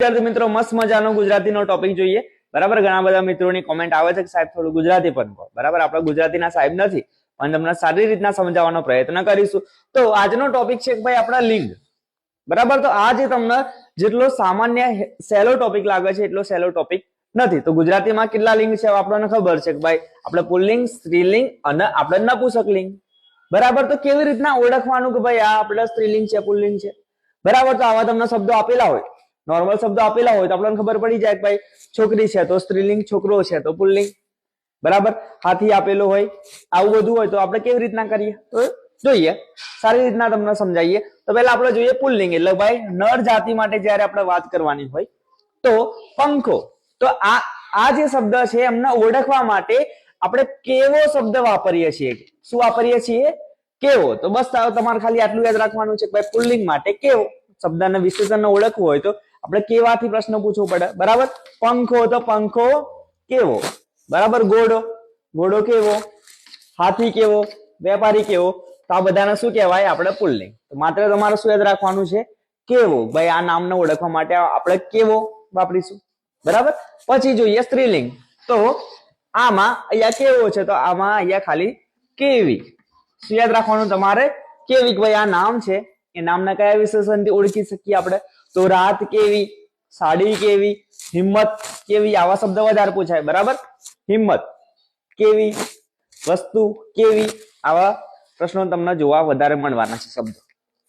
વિદ્યાર્થી મિત્રો મસ્ત મજાનો ગુજરાતીનો ટોપિક જોઈએ. બરાબર, ઘણા બધા મિત્રોની કોમેન્ટ આવે છે કે સાહેબ થોડું ગુજરાતી પણ કહો. બરાબર, આપણે ગુજરાતીના સાહેબ નથી, પણ તમને સારી રીતના સમજાવવાનો પ્રયત્ન કરીશું. તો આજનો ટોપિક છે કે ભાઈ આપણા લિંગ. બરાબર, તો આ જે તમને જેટલો સામાન્ય સહેલો ટોપિક લાગે છે એટલો સહેલો ટોપિક નથી. તો ગુજરાતીમાં કેટલા લિંગ છે આપણને ખબર છે કે ભાઈ આપણે પુલ્લિંગ, સ્ત્રીલિંગ અને આપણે નપુંસકલિંગ. બરાબર, તો કેવી રીતના ઓળખવાનું કે ભાઈ આ આપણે સ્ત્રીલિંગ છે, પુલ્લિંગ છે. બરાબર, તો આવા તમને શબ્દો આપેલા હોય, નોર્મલ શબ્દો આપેલા હોય તો આપણને ખબર પડી જાય કે ભાઈ છોકરી છે તો સ્ત્રીલિંગ, છોકરો છે તો પુલ્લિંગ. બરાબર, હાથી આપેલો હોય, આવું બધું હોય તો આપણે કેવી રીતના કરીએ તો જોઈએ, સારી રીતના તમને સમજાવીએ. તો પહેલા આપણે જોઈએ પુલ્લિંગ, એટલે ભાઈ નર જાતિ માટે જયારે આપણે વાત કરવાની હોય તો પંખો. તો આ જે શબ્દ છે એમને ઓળખવા માટે આપણે કેવો શબ્દ વાપરીએ છીએ. શું વાપરીએ છીએ? કેવો. તો બસ તમારે ખાલી આટલું યાદ રાખવાનું છે કે ભાઈ પુલ્લિંગ માટે કેવો શબ્દને વિશેષણને ઓળખવું હોય તો આપણે કેવાથી પ્રશ્ન પૂછવો પડે. બરાબર, પંખો તો પંખો કેવો. બરાબર, ઘોડો, ઘોડો કેવો. હાથી કેવો, વેપારી કેવો. તો આ બધાને શું કહેવાય? આપણે પુલ્લિંગ. તો માત્ર તમારે શું યાદ રાખવાનું છે? કેવો. ભાઈ આ નામને ઓળખવા માટે આપણે કેવો વાપરીશું. બરાબર, પછી જોઈએ સ્ત્રીલિંગ. તો આમાં અહીંયા કેવો છે તો આમાં અહીંયા ખાલી કેવી. શું યાદ રાખવાનું તમારે? કેવી. ભાઈ આ નામ છે, એ નામના કયા વિશેષણથી ઓળખી શકીએ આપણે? તો રાત કેવી, સાડી કેવી, હિંમત કેવી. આવા શબ્દ વધારે પૂછાય. બરાબર, હિંમત કેવી, વસ્તુ કેવી. આવા પ્રશ્નો તમને જોવા વધારે મળવાના છે શબ્દો.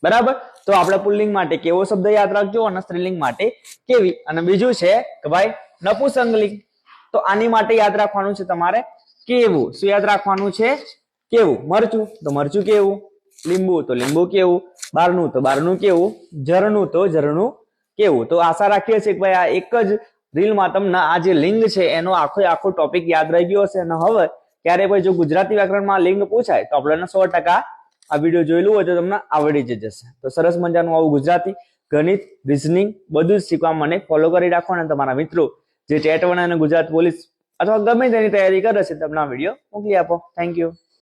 બરાબર, તો આપણે પુલ્લિંગ માટે કેવો શબ્દ યાદ રાખજો અને સ્ત્રીલિંગ માટે કેવી. અને બીજું છે કે ભાઈ નપુંસકલિંગ. તો આની માટે યાદ રાખવાનું છે તમારે કેવું. શું યાદ રાખવાનું છે? કેવું. મરચું તો મરચું કેવું. લીંબુ તો લીંબુ કેવું. બારણું તો બારણું કેવું. ઝરણું તો ઝરણું કેવું. તો આશા રાખીએ છીએ કે ભાઈ આ એક જ રીલમાં તમને આ જે લિંગ છે એનો આખો ટોપિક યાદ રહી ગયો હશે. અને હવે ક્યારે ભાઈ જો ગુજરાતી વ્યાકરણમાં લિંગ પૂછાય તો આપણને 100% આ વિડીયો જોયેલું હોય તો તમને આવડી જ જશે. તો સરસ મજાનું આવું ગુજરાતી, ગણિત, રીઝનિંગ બધું જ શીખવા મને ફોલો કરી રાખો. અને તમારા મિત્રો જે ટેટ 1 અને ગુજરાત પોલીસ અથવા ગમે તેની તૈયારી કરે છે તમને આ વિડીયો મોકલી આપો. Thank you.